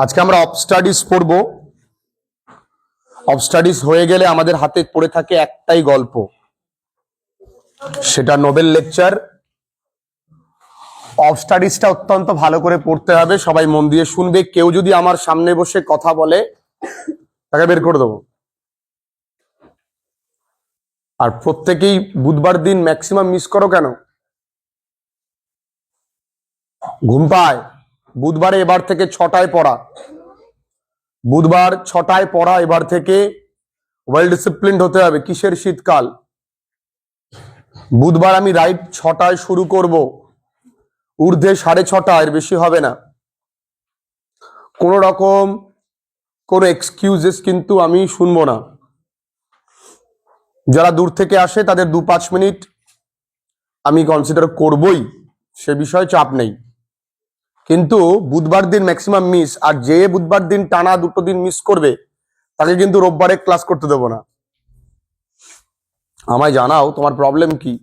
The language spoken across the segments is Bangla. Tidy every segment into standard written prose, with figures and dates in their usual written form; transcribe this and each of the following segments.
আজকে আমরা অফ স্টাডিজ পড়বো। অফ স্টাডিজ হয়ে গেলে আমাদের হাতে পড়ে থাকে একটাই গল্প, সেটা নোবেল লেকচার। অফ স্টাডিজটা অত্যন্ত ভালো করে পড়তে হবে, সবাই মন দিয়ে শুনবে। কেউ যদি আমার সামনে বসে কথা বলে তাকে বের করে দেবো। আর প্রত্যেকেই বুধবার দিন ম্যাক্সিমাম মিস করো কেন? ঘুম পায়। বুধবারে এবার থেকে 6টায় পড়া, বুধবার 6টায় পড়া। এবার থেকে ওয়েল ডিসিপ্লিনড হতে হবে। কিসের শীতকাল? বুধবার আমি রাইট 6টায় শুরু করব, ঊর্ধ্বে 6:30, এর বেশি হবে না। কোন রকম কোন এক্সকিউজেস কিন্তু আমি শুনবো না। যারা দূর থেকে আসে তাদের 2-5 মিনিট আমি কনসিডার করবই, সে বিষয়ে চাপ নেই। কিন্তু বুধবার দিন ম্যাক্সিমাম মিস, আর যে বুধবার দিন টানা 2 দিন মিস করবে তাকে কিন্তু রোববারে ক্লাস করতে দেবো না। আমায় জানাও তোমার প্রবলেম কি।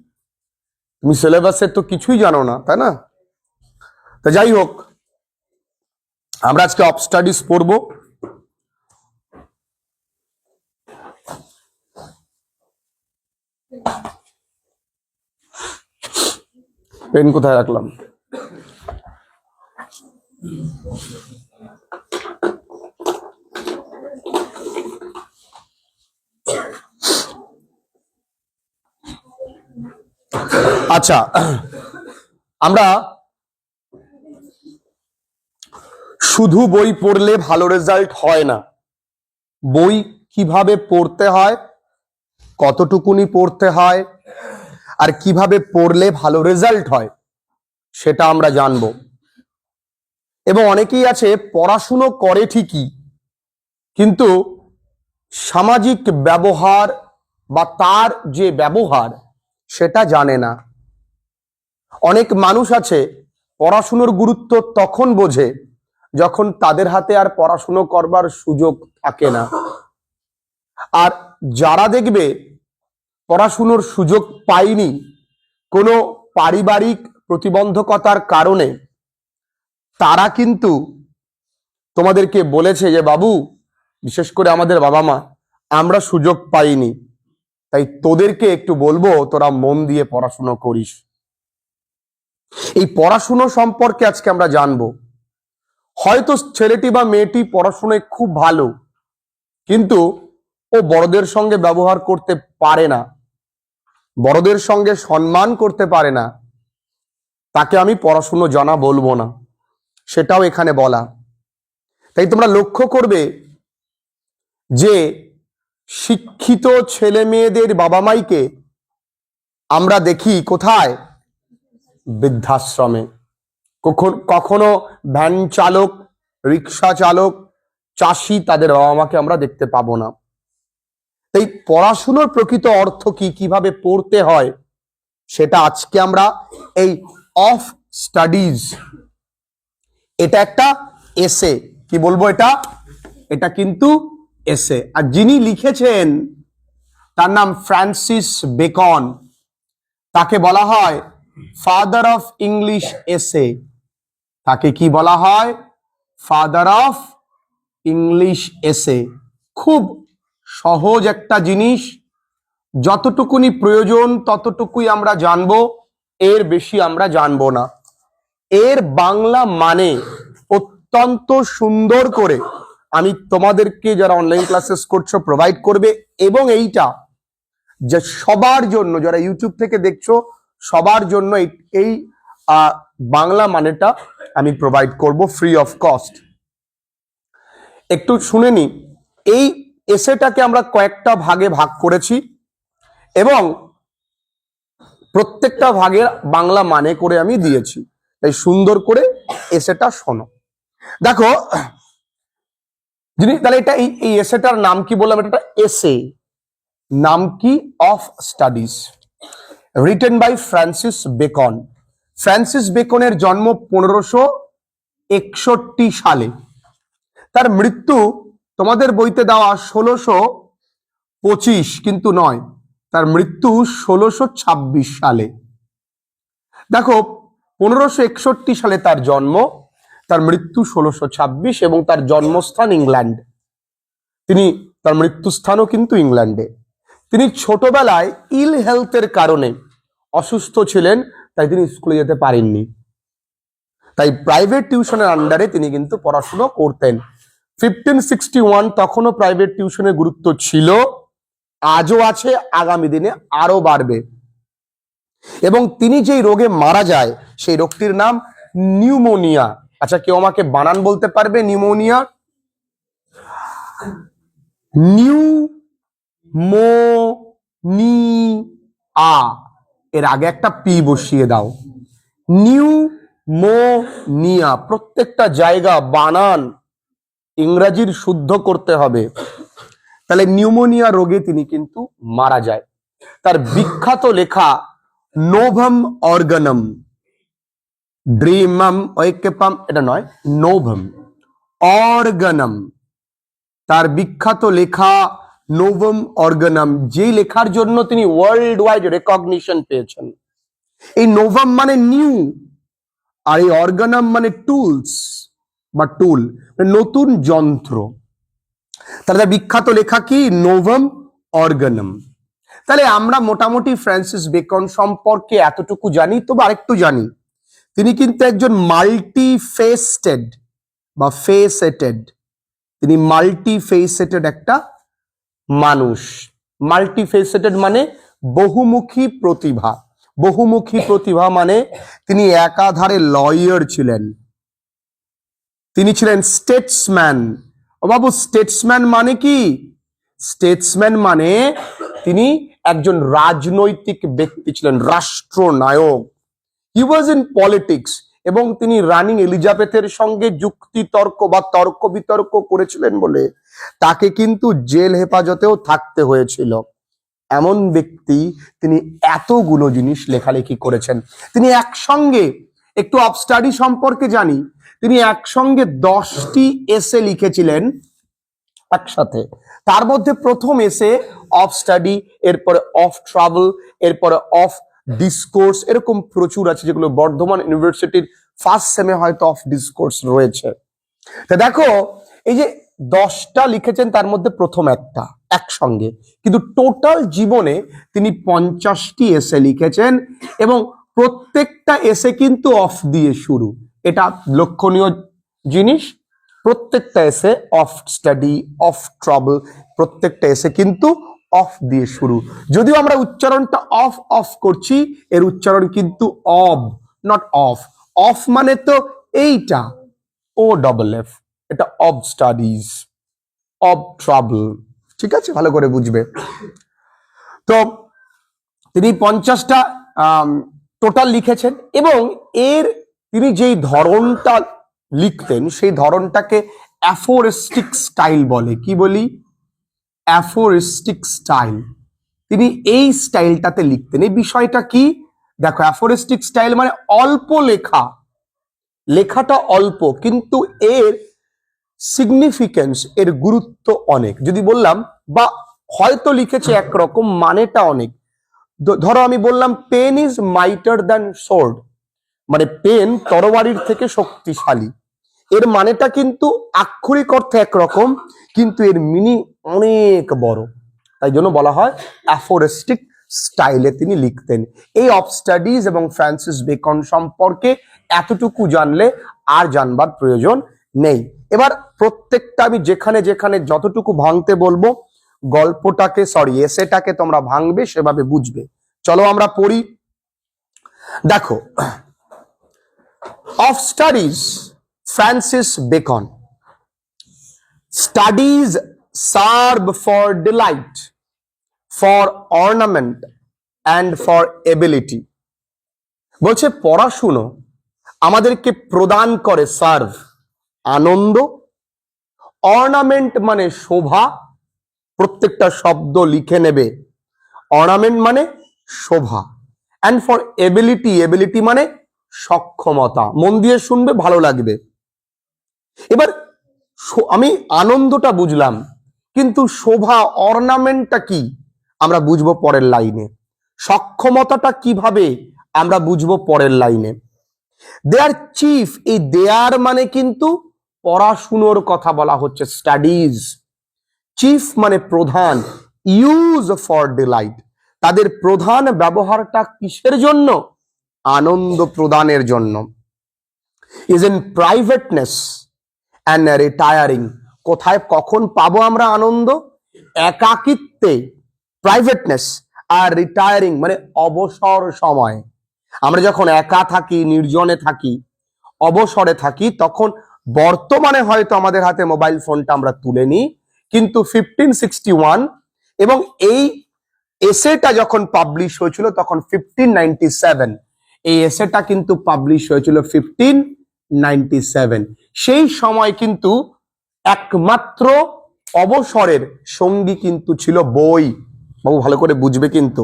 তুমি সিলেবাসের তো কিছুই জানো না, তাই না? তা যাই হোক, আমরা আজকে অফ স্টাডিজ পড়বো। পেন কোথায় রাখলাম? আচ্ছা, আমরা শুধু বই পড়লে ভালো রেজাল্ট হয় না। বই কিভাবে পড়তে হয়, কতটুকুনি পড়তে হয়, আর কিভাবে পড়লে ভালো রেজাল্ট হয় সেটা আমরা জানবো। এবং অনেকেই আছে পড়াশুনো করে ঠিকই, কিন্তু সামাজিক ব্যবহার বা তার যে ব্যবহার সেটা জানে না। অনেক মানুষ আছে পড়াশুনোর গুরুত্ব তখন বোঝে যখন তাদের হাতে আর পড়াশুনো করবার সুযোগ থাকে না। আর যারা দেখবে পড়াশুনোর সুযোগ পায়নি কোনো পারিবারিক প্রতিবন্ধকতার কারণে, তারা কিন্তু তোমাদেরকে বলেছে যে বাবু, বিশেষ করে আমাদের বাবা মা, আমরা সুযোগ পাইনি, তাই তোদেরকে একটু বলবো তোরা মন দিয়ে পড়াশুনো করিস। এই পড়াশুনো সম্পর্কে আজকে আমরা জানবো। হয়তো ছেলেটি বা মেয়েটি পড়াশোনায় খুব ভালো, কিন্তু ও বড়দের সঙ্গে ব্যবহার করতে পারে না, বড়দের সঙ্গে সম্মান করতে পারে না, তাকে আমি পড়াশুনো জানা বলবো না, সেটাও এখানে বলা। তাই তোমরা লক্ষ্য করবে যে শিক্ষিত ছেলে মেয়েদের বাবা মাইকে আমরা দেখি কোথায়? বৃদ্ধাশ্রমে। কখনো ভ্যান চালক, রিক্সা চালক, চাষি, তাদের বাবা মাকে আমরা দেখতে পাবো না। তাই পড়াশুনোর প্রকৃত অর্থ কি, কিভাবে পড়তে হয়, সেটা আজকে আমরা এই অফ স্টাডিজ, এটা একটা এসে, কি বলবো, এটা কিন্তু এসে। আর যিনি লিখেছেন তার নাম ফ্রান্সিস বেকন। তাকে বলা হয় ফাদার অফ ইংলিশ এসে। তাকে কি বলা হয়? ফাদার অফ ইংলিশ এসে। খুব সহজ একটা জিনিস, যতটুকুনি প্রয়োজন ততটুকুই আমরা জানবো, এর বেশি আমরা জানবো না। এর বাংলা মানে অত্যন্ত সুন্দর করে আমি তোমাদেরকে, যারা অনলাইন ক্লাসেস করছো, প্রোভাইড করবে। এবং এইটা যে সবার জন্য, যারা ইউটিউব থেকে দেখছো সবার জন্য এই বাংলা মানেটা আমি প্রোভাইড করব ফ্রি অফ কস্ট। একটু শুনে নি। এই এসেটাকে আমরা কয়েকটা ভাগে ভাগ করেছি এবং প্রত্যেকটা ভাগের বাংলা মানে করে আমি দিয়েছি। তাই সুন্দর করে এসেটা শোনো। দেখো, তাহলে এটা এই এসেটার নাম কি বললাম? এটা এসে, নাম কি? Of studies, written by Francis Bacon. Francis বেকনের জন্ম 1561 সালে। তার মৃত্যু তোমাদের বইতে দেওয়া 1625, কিন্তু নয়, তার মৃত্যু 1626 সালে। দেখো 1561 সালে তার জন্ম, তার মৃত্যু 1626 এবং তার জন্মস্থান ইংল্যান্ড। তার মৃত্যুস্থানও কিন্তু ইংল্যান্ডে। তিনি ছোটবেলায় ইল হেলথের কারণে অসুস্থ ছিলেন, তাই তিনি স্কুলে যেতে পারেননি। তাই প্রাইভেট টিউশনের আন্ডারে তিনি কিন্তু পড়াশোনা করতেন। 1561 তখনও প্রাইভেট টিউশনের গুরুত্ব ছিল, আজও আছে, আগামী দিনে আরো বাড়বে। এবং তিনি যেই রোগে মারা যায় সেই রোগটির নাম নিউমোনিয়া। আচ্ছা, কেউ আমাকে বানান বলতে পারবে নিউমোনিয়া? নিউমোনিয়া, এর আগে একটা পি বসিয়ে দাও। নিউমোনিয়া, প্রত্যেকটা জায়গা বানান ইংরেজির শুদ্ধ করতে হবে। তাহলে নিউমোনিয়া রোগে তিনি কিন্তু মারা যায়। তার বিখ্যাত লেখা নোভাম অর্গানাম, ড্রিমাম ঐক্যপাম, এটা নয়, নোভাম অর্গানাম, তার বিখ্যাত লেখা নোভাম অর্গানাম, যেই লেখার জন্য তিনি ওয়ার্ল্ড ওয়াইড রেকগনিশন পেয়েছেন। এই নোভাম মানে নিউ, আর এই অর্গানাম মানে টুলস বা টুল, নতুন যন্ত্র। তার বিখ্যাত লেখা কি? নোভাম অর্গানাম। তাহলে আমরা মোটামুটি ফ্রান্সিস বেকন সম্পর্কে এতটুকু জানি, তবে আরেকটু জানি, তিনি কিন্তু একজন মাল্টিফেসেটেড বা ফেসেটেড, তিনি মাল্টিফেসেটেড একটা মানুষ। মাল্টিফেসেটেড মানে বহুমুখী প্রতিভা। বহুমুখী প্রতিভা মানে তিনি একাধারে লয়ার ছিলেন, তিনি ছিলেন স্টেটসম্যান। ও বাবু, স্টেটসম্যান মানে কি? স্টেটসম্যান মানে তিনি একজন রাজনৈতিক ব্যক্তি ছিলেন, রাষ্ট্রনায়ক। হি ওয়াজ ইন পলিটিক্স, এবং তিনি রানী এলিজাবেথের সঙ্গে যুক্তি তর্ক বা তর্ক বিতর্ক করেছিলেন বলে তাকে কিন্তু জেল হেফাজতেও থাকতে হয়েছিল। এমন ব্যক্তি, তিনি এতগুলো জিনিস লেখালেখি করেছেন। তিনি একসঙ্গে, একটু অফ স্টাডি সম্পর্কে জানি, তিনি একসঙ্গে 10টি এসে লিখেছিলেন একসাথে। তার মধ্যে প্রথম এসে অফ স্টাডি, এরপরে অফ ট্রাভেল, এরপরে অফ ডিসকোর্স, এরকম প্রচুর আছে, যেগুলো বর্ধমান ইউনিভার্সিটির ফার্স্ট সেমে হয়তো অফ ডিসকোর্স রয়েছে। তা দেখো, এই যে 10টা লিখেছেন, তার মধ্যে প্রথম একটা একসঙ্গে, কিন্তু টোটাল জীবনে তিনি 50টি এসে লিখেছেন, এবং প্রত্যেকটা এসে কিন্তু অফ দিয়ে শুরু। এটা লক্ষণীয় জিনিস। প্রত্যেকটা এসে অফ স্টাডি, অফ ট্রাভেল, প্রত্যেকটা এসে কিন্তু অফ দিয়ে শুরু। যদিও আমরা উচ্চারণটা অফ অফ করছি, এর উচ্চারণ কিন্তু অব, নট অফ। অফ মানে তো এইটা, ও ডবল এফ, এটা অব স্টাডিজ, অব ট্রাভেল। ঠিক আছে, ভালো করে বুঝবে। তো তিনি 50টা টোটাল লিখেছেন, এবং এর তিনি যেই ধরনটা লিখতেন সেই ধরনটাকে অ্যাফোরিস্টিক স্টাইল বলে। কি বলি? অ্যাফোরিস্টিক স্টাইল। তিনি এই স্টাইলটাতে লিখতেন। এই বিষয়টা কি? দেখো, অ্যাফোরিস্টিক স্টাইল মানে অল্প লেখা, লেখাটা অল্প, কিন্তু এর সিগনিফিকেন্স, এর গুরুত্ব অনেক। যদি বললাম, বা হয়তো লিখেছে একরকম, মানেটা অনেক। ধরো আমি বললাম pen is mightier than sword, মানে পেন তরবারির থেকে শক্তিশালী। এর মানেটা কিন্তু আক্ষরিক অর্থে একরকম, কিন্তু এর মিনিং অনেক বড়। তাই জন্য বলা হয় অ্যাফোরিস্টিক স্টাইলে তিনি লিখতেন। এই অফ স্টাডিজ এবং ফ্রান্সিস বেকন সম্পর্কে এতটুকু জানলে আর জানবার প্রয়োজন নেই। এবার প্রত্যেকটা আমি যেখানে যেখানে যতটুকু ভাঙতে বলবো, গল্পটাকে, এসেটাকে তোমরা ভাঙবে, সেভাবে বুঝবে। চলো আমরা পড়ি। দেখো, of studies, Francis Bacon. Studies serve for delight, for ornament and for ability. বলছে পড়াশুনো আমাদেরকে প্রদান করে, সার্ভ আনন্দ, অর্নামেন্ট মানে শোভা, প্রত্যেকটা শব্দ লিখে নেবে, অর্নামেন্ট মানে শোভা, অ্যান্ড ফর এবিলিটি, এবিলিটি মানে সক্ষমতা। মন দিয়ে শুনবে, ভালো লাগবে। এবার আমি আনন্দটা বুঝলাম, কিন্তু শোভা, অর্নামেন্টটা কি আমরা বুঝবো পরের লাইনে। সক্ষমতাটা কিভাবে আমরা বুঝবো পরের লাইনে। দেয়ার চিফ, এই দেয়ার মানে কিন্তু পড়াশুনোর কথা বলা হচ্ছে, স্টাডিজ। চিফ মানে প্রধান, ইউজ ফর ডিলাইট, তাদের প্রধান ব্যবহারটা কিসের জন্য? আনন্দ প্রদানের জন্য। ইজ ইন প্রাইভেটনেস অ্যান্ড রিটায়ারিং, কোথায় কখন পাবো আমরা আনন্দ? একাকিত্বে, প্রাইভেটনেস, আর রিটায়ারিং মানে অবসর সময়। আমরা যখন একা থাকি, নির্জনে থাকি, অবসরে থাকি, তখন বর্তমানে হয়তো আমাদের হাতে মোবাইল ফোনটা আমরা তুলে নিই, কিন্তু 1561 এবং এই এসেটা যখন পাবলিশ হয়েছিল তখন 1597, এই এসেটা কিন্তু পাবলিশ হয়েছিল 1597। সেই সময় কিন্তু একমাত্র অবসরের সঙ্গী কিন্তু ছিল বই। বাবু ভালো করে বুঝবে কিন্তু,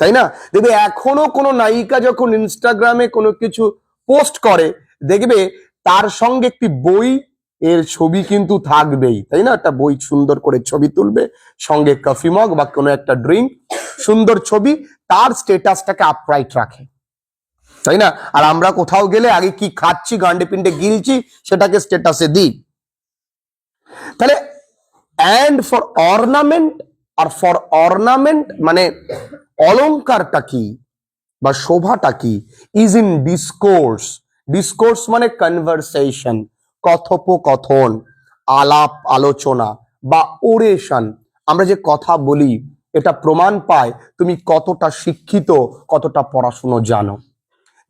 তাই না? দেখবে এখনো কোনো নায়িকা যখন ইনস্টাগ্রামে কোনো কিছু পোস্ট করে, দেখবে তার সঙ্গে একটি বই এর ছবি কিন্তু থাকবেই, তাই না? একটা বই সুন্দর করে ছবি তুলবে, সঙ্গে কফি মগ বা কোনো একটা ড্রিঙ্ক, সুন্দর ছবি, তার স্টেটাসটাকে আপরাইট রাখে, তাই না? আর আমরা কোথাও গেলে আগে কি খাচ্ছি, গান্ডে পিন্ডে গিলছি, সেটাকে স্টেটাসে দিই। তাহলে অ্যান্ড ফর অর্নামেন্ট, আর ফর অর্নামেন্ট মানে অলংকারটা কি বা শোভাটা কি? ইজ ইন ডিসকোর্স, ডিসকোর্স মানে কনভারসেশন, কথোপকথন, আলাপ আলোচনা বা ওরেশন। আমরা যে কথা বলি, এটা প্রমাণ পায় তুমি কতটা শিক্ষিত, কতটা পড়াশুনো জানো।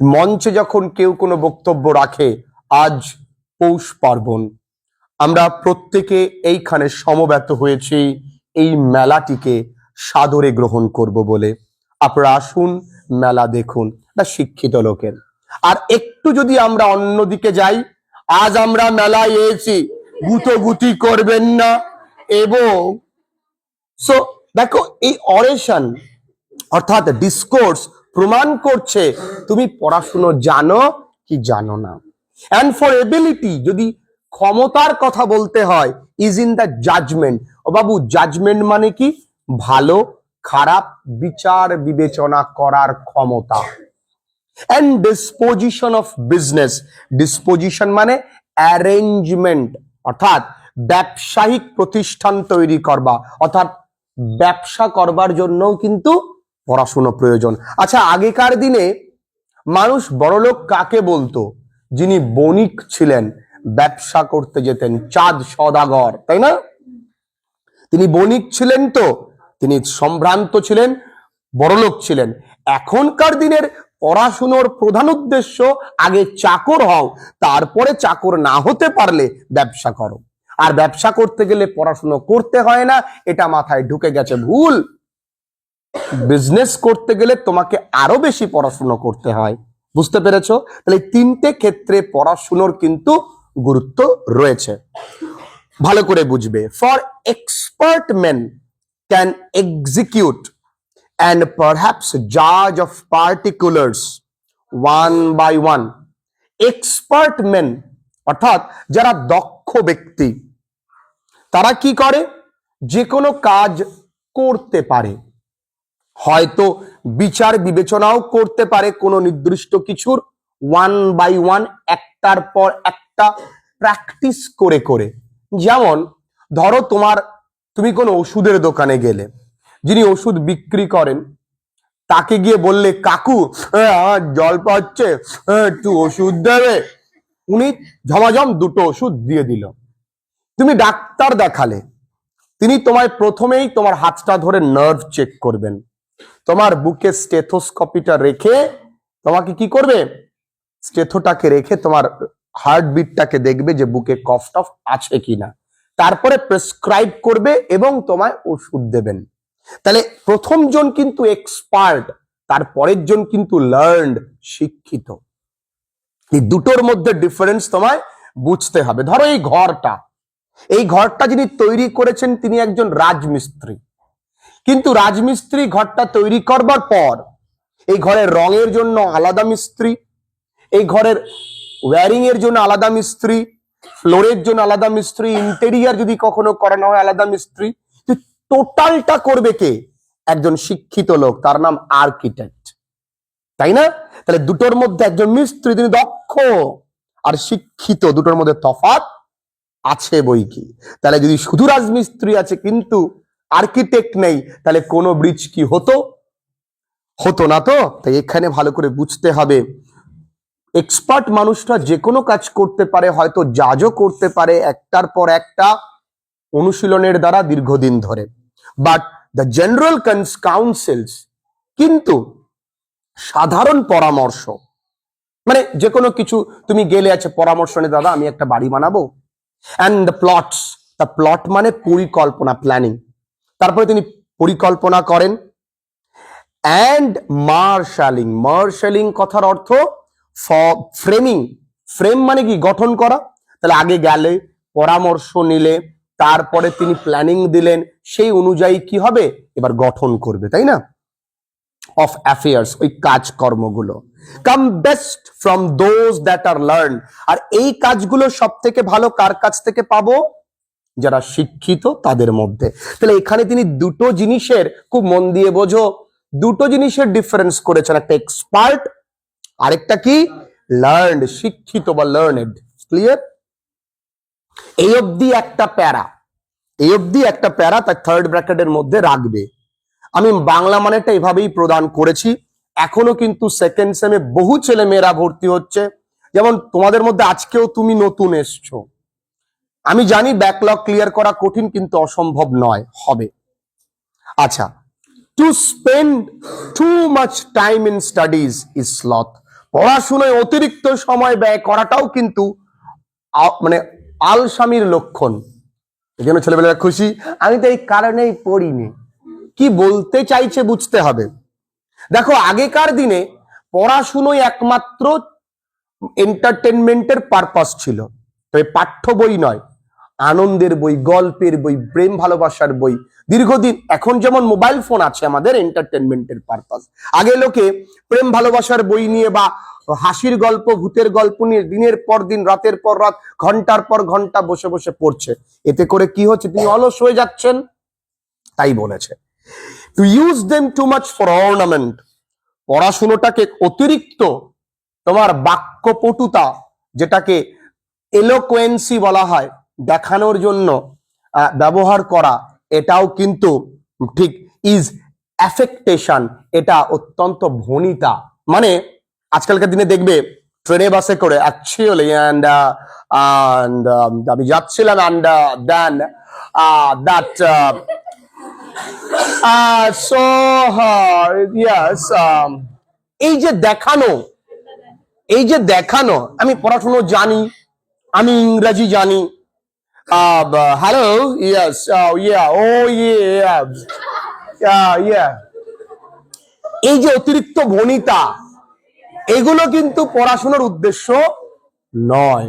মঞ্চে যখন কেউ কোনো বক্তব্য রাখে, আজ পৌষ পার্বণ, আমরা প্রত্যেকে এইখানে সমবেত হয়েছি এই মেলাটিকে সাদরে গ্রহণ করব বলে। আপনারা আসুন, মেলা দেখুন, এটা শিক্ষিত লোকের। আর একটু যদি আমরা অন্যদিকে যাই, আজ আমরা মেলায় এসেছি, গুতোগুতি করবেন না। এবং সো দেখো, এই অরেশন অর্থাৎ ডিসকোর্স প্রমাণ করছে তুমি পড়াশুনো জানো কি জানো না। অ্যান্ড ফর এবিলিটি, যদি ক্ষমতার কথা বলতে হয়, is in the judgement. O Babu, judgement মানে কি? ভালো খারাপ বিচার বিবেচনা করার ক্ষমতা। And disposition of business, disposition মানে অ্যারেঞ্জমেন্ট, অর্থাৎ ব্যবসায়িক প্রতিষ্ঠান তৈরি করবা, অর্থাৎ ব্যবসা করবার জন্যও কিন্তু পড়াশুনো প্রয়োজন। আচ্ছা, আগেকার দিনে মানুষ বড়লোক কাকে বলতো? যিনি বণিক ছিলেন, ব্যবসা করতে যেতেন, চাঁদ সওদাগর, তাই না? তিনি বণিক ছিলেন, তো তিনি সম্ভ্রান্ত ছিলেন, বড়লোক ছিলেন। এখনকার দিনের পড়াশুনোর প্রধান উদ্দেশ্য আগে চাকর হও, তারপরে চাকর না হতে পারলে ব্যবসা করো। আর ব্যবসা করতে গেলে পড়াশুনো করতে হয় না, এটা মাথায় ঢুকে গেছে, ভুল। বিজনেস করতে গেলে তোমাকে আরো বেশি পড়াশুনো করতে হয়। বুঝতে পেরেছো? তাহলে তিনটে ক্ষেত্রে পড়াশুনোর কিন্তু গুরুত্ব রয়েছে, ভালো করে বুঝবে। For expert main can execute and perhaps judge of particulars one by one. Expert men অর্থাৎ যারা দক্ষ ব্যক্তি, তারা কি করে? যে কোনো কাজ করতে পারে, হয়তো বিচার বিবেচনাও করতে পারে কোনো নির্দিষ্ট কিছুর, ওয়ান বাই ওয়ান, একটার পর একটা, প্র্যাকটিস করে করে। যেমন ধরো তুমি কোনো ওষুধের দোকানে গেলে, যিনি ওষুধ বিক্রি করেন তাকে গিয়ে বললে, কাকু আমার জল পাচ্ছে, একটু ওষুধ দেবে। উনি ঝমাঝম দুটো ওষুধ দিয়ে দিল। তুমি ডাক্তার দেখালে, তিনি তোমায় প্রথমেই তোমার হাতটা ধরে নার্ভ চেক করবেন, তোমার বুকে স্টেথোস্কোপিটা রেখে তোমাকে কি করবে? স্টেথোটাকে রেখে তোমার হার্টবিটটাকে দেখবে যে বুকে কফ টফ আছে কিনা, তারপরে প্রেসক্রাইব করবে এবং তোমায় ওষুধ দেবেন। তাহলে প্রথম জন কিন্তু এক্সপার্ট, তারপরের জন কিন্তু লার্নড, শিক্ষিত। এই দুটোর মধ্যে ডিফারেন্স তোমায় বুঝতে হবে। ধরো এই ঘরটা যিনি তৈরি করেছেন তিনি একজন রাজমিস্ত্রি, কিন্তু রাজমিস্ত্রি ঘরটা তৈরি করবার পর এই ঘরের রঙের জন্য আলাদা মিস্ত্রি, এই ঘরের ওয়্যারিং এর জন্য আলাদা মিস্ত্রি, ফ্লোরের জন্য আলাদা মিস্ত্রি, ইন্টেরিয়ার যদি কখনো করানো হয় আলাদা মিস্ত্রি। টোটালটা করবে কে? একজন শিক্ষিত লোক, তার নাম আর্কিটেক্ট, তাই না? তাহলে দুটোর মধ্যে একজন মিস্ত্রি তিনি দক্ষ আর শিক্ষিত, দুটোর মধ্যে তফাৎ আছে বই কি। তাহলে যদি শুধু রাজমিস্ত্রি আছে কিন্তু আর্কিটেক্ট নেই, তাহলে কোনো ব্রিজ কি হতো? হতো না তো। তাই এখানে ভালো করে বুঝতে হবে, এক্সপার্ট মানুষটা যে কোনো কাজ করতে পারে, হয়তো জাজও করতে পারে একটার পর একটা অনুশীলনের দ্বারা দীর্ঘদিন ধরে, বাট দ্য জেনারেল কাউন্সিলস, কিন্তু সাধারণ পরামর্শ মানে যে কোনো কিছু তুমি গেলে আছে পরামর্শ নিয়ে, দাদা আমি একটা বাড়ি বানাবো, অ্যান্ড দ্য প্লট মানে পরিকল্পনা, প্ল্যানিং। তারপরে তিনি পরিকল্পনা করেন। অ্যান্ড মার্শালিং কথার অর্থ ফ্রেমিং। ফ্রেম মানে কি? গঠন করা। তাহলে আগে গেলে পরামর্শ নিলে, তারপরে তিনি প্ল্যানিং দিলেন, সেই অনুযায়ী কি হবে এবার গঠন করবে, তাই না? অফ অ্যাফেয়ার্স, ওই কাজকর্মগুলো। Come best from those that are learn. আর এই কাজগুলো সব থেকে ভালো কার কাছ থেকে পাবো? যারা শিক্ষিত তাদের মধ্যে। তাহলে এখানে তিনি দুটো জিনিসের, খুব মন দিয়ে বোঝো, দুটো জিনিসের ডিফারেন্স করেছেন, একটা এক্সপার্ট, আরেকটা কি? লার্নড, শিক্ষিত বা লার্নেড। ক্লিয়ার? এই অবধি একটা প্যারা, তার থার্ড ব্র্যাকেটের মধ্যে রাখবে। আমি বাংলা মানেটা এভাবেই প্রদান করেছি। এখনো কিন্তু সেকেন্ড সেমে বহু ছেলে মেয়েরা ভর্তি হচ্ছে, যেমন তোমাদের মধ্যে আজকেও তুমি নতুন এসছো। আমি জানি ব্যাকলগ ক্লিয়ার করা কঠিন, কিন্তু অসম্ভব নয়, হবে। আচ্ছা, to spend too much time in studies is sloth. পড়াশোনায় অতিরিক্ত সময় ব্যয় করাটাও কিন্তু মানে আলসামির লক্ষণ। এই জন্য ছেলেমেয়েরা খুশি, আমি তো এই কারণেই পড়িনি। কি বলতে চাইছে বুঝতে হবে। দেখো, আগেকার দিনে পড়াশুনোই একমাত্র এন্টারটেনমেন্টের পারপাস ছিল, তবে পাঠ্য বই নয়, আনন্দের বই, গল্পের বই, প্রেম ভালোবাসার বই। দীর্ঘদিন, এখন যেমন মোবাইল ফোন আছে আমাদের এন্টারটেনমেন্টের পারপাস, আগে লোকে প্রেম ভালোবাসার বই নিয়ে বা হাসির গল্প, ভূতের গল্প নিয়ে দিনের পর দিন, রাতের পর রাত, ঘন্টার পর ঘন্টা বসে বসে পড়ছে। এতে করে কি হচ্ছে? তিনি অলস হয়ে যাচ্ছেন। তাই বলেছে, to use them too much for ornament. পড়াশুনোটাকে অতিরিক্ত তোমার বাক্যপটুতা, যেটাকে এলোকোয়েন্সি বলা হয়, দেখানোর জন্য ব্যবহার করা, এটাও কিন্তু ঠিক ইজ অ্যাফেক্টেশন, এটা অত্যন্ত ভনিতা। মানে আজকালকার দিনে দেখবে ট্রেনে বাসে করে অ্যাকচুয়ালি আমি যাচ্ছিলাম, and then that so yes, এই যে দেখানো, আমি পড়াশুনো জানি, আমি ইংরেজি জানি, হ্যালো, ইয়েস, ইয়া, ও ইয়া, এই যে অতিরিক্ত ভনিতা, এগুলো কিন্তু পড়াশোনার উদ্দেশ্য নয়।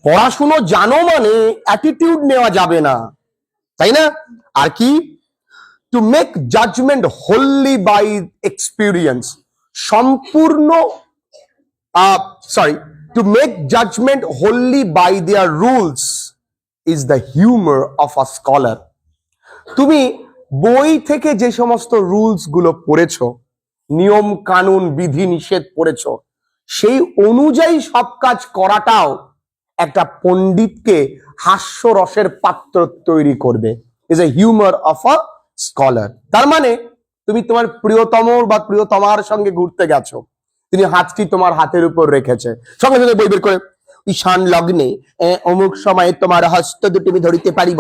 পড়াশুনো জানো মানে অ্যাটিটিউড নেওয়া যাবে না, তাই না? আর কি? To make judgement wholly by experience, সম্পূর্ণ to make judgment wholly by their rules is the humor of a scholar. তুমি বই থেকে যে সমস্ত রুলস গুলো পড়েছো, নিয়ম কানুন বিধি নিষেধ পড়েছো, সেই অনুযায়ী সব কাজ করাটাও একটা পণ্ডিতকে হাস্যরসের পাত্র তৈরি করবে। Is a humour of a scholar. তার মানে তুমি তোমার প্রিয়তম বা প্রিয়তমার সঙ্গে ঘুরতে গেছো, তিনি হাতটি তোমার হাতের উপর রেখেছে, সঙ্গে সঙ্গে বই বের করে, ঈশান লগ্নে অমুক সময়ে তোমার হস্ত দুটি আমি ধরিতে পারিব।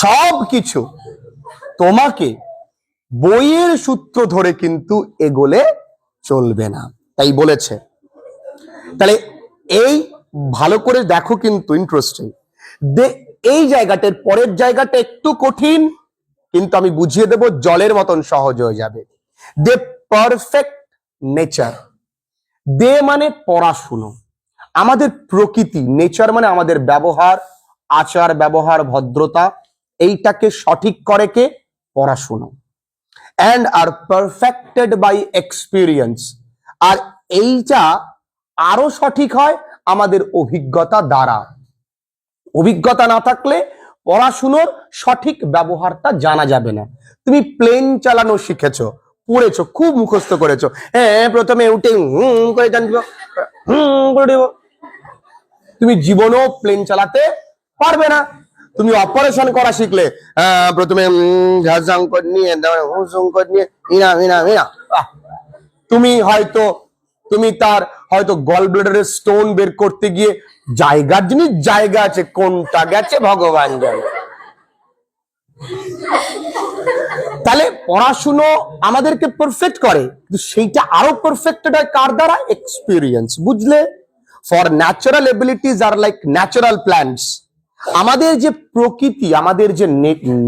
সব কিছু তোমাকে বইয়ের সূত্র ধরে কিন্তু এগোলে চলবে না, তাই বলেছে। তাহলে এই ভালো করে দেখো, কিন্তু ইন্টারেস্টিং। এই জায়গাটার পরের জায়গাটা একটু কঠিন, কিন্তু আমি বুঝিয়ে দেব, জলের মতন সহজ হয়ে যাবে। দে পারফেক্ট নেচার। দে মানে পড়াশুনো, আমাদের প্রকৃতি, নেচার মানে আমাদের ব্যবহার, আচার ব্যবহার, ভদ্রতা, এইটাকে সঠিক করে কে? পড়াশুনো। And are perfected by experience, আর এইটা আরো সঠিক হয় আমাদের অভিজ্ঞতা দ্বারা। অভিজ্ঞতা না থাকলে পড়াশুনোর সঠিক ব্যবহারটা জানা যাবে না। তুমি প্লেন চালানো শিখেছো, পড়েছো, খুব মুখস্থ করেছো, হ্যাঁ প্রথমে উঠে করে জানবো, করে দেবো। তুমি জীবনেও প্লেন চালাতে পারবে না। তুমি অপারেশন করা শিখলে, প্রথমে সংকট নিয়ে সংকট নিয়ে ইনা ইনা ইনা, তুমি হয়তো তার হয়তো গল ব্লাডারের স্টোন বের করতে গিয়ে জায়গার জিনিস জায়গা আছে, কোনটা গেছে ভগবান জানে। তাহলে পড়াশুনো আমাদেরকে পারফেক্ট করে, কিন্তু সেইটা আরো পারফেক্টেড হয় কার দ্বারা? এক্সপিরিয়েন্স, বুঝলে? ফর ন্যাচারাল এবিলিটিজ আর লাইক ন্যাচারাল প্ল্যান্টস। আমাদের যে প্রকৃতি, আমাদের যে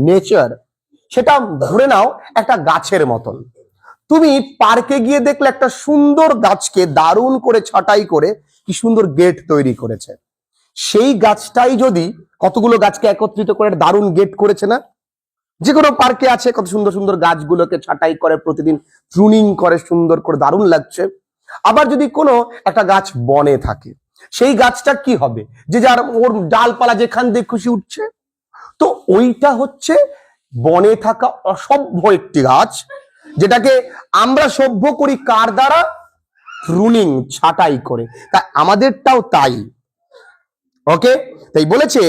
নেচার, সেটা ধরে নাও একটা গাছের মতন। তুমি পার্কে গিয়ে দেখলে একটা সুন্দর গাছকে দারুণ করে ছাঁটাই করে কি সুন্দর গেট তৈরি করেছে। সেই গাছটাই যদি কতগুলো গাছকে একত্রিত করে দারুণ গেট করেছে না? যে কোনো পার্কে আছে কত সুন্দর সুন্দর গাছগুলোকে ছাঁটাই করে প্রতিদিন প্রুনিং করে সুন্দর করে দারুণ লাগছে। আবার যদি কোনো একটা গাছ বনে থাকে, সেই গাছটা কি হবে? যে যার ওর ডালপালা যেখান দিয়ে খুশি উঠছে। তো ওইটা হচ্ছে বনে থাকা অসভ্য একটি গাছ, যেটাকে আমরা সভ্য করি কার দ্বারা? প্রুনিং, ছাঁটাই করে। তা আমাদেরটাও তাই। ওকে, তাই বলেছে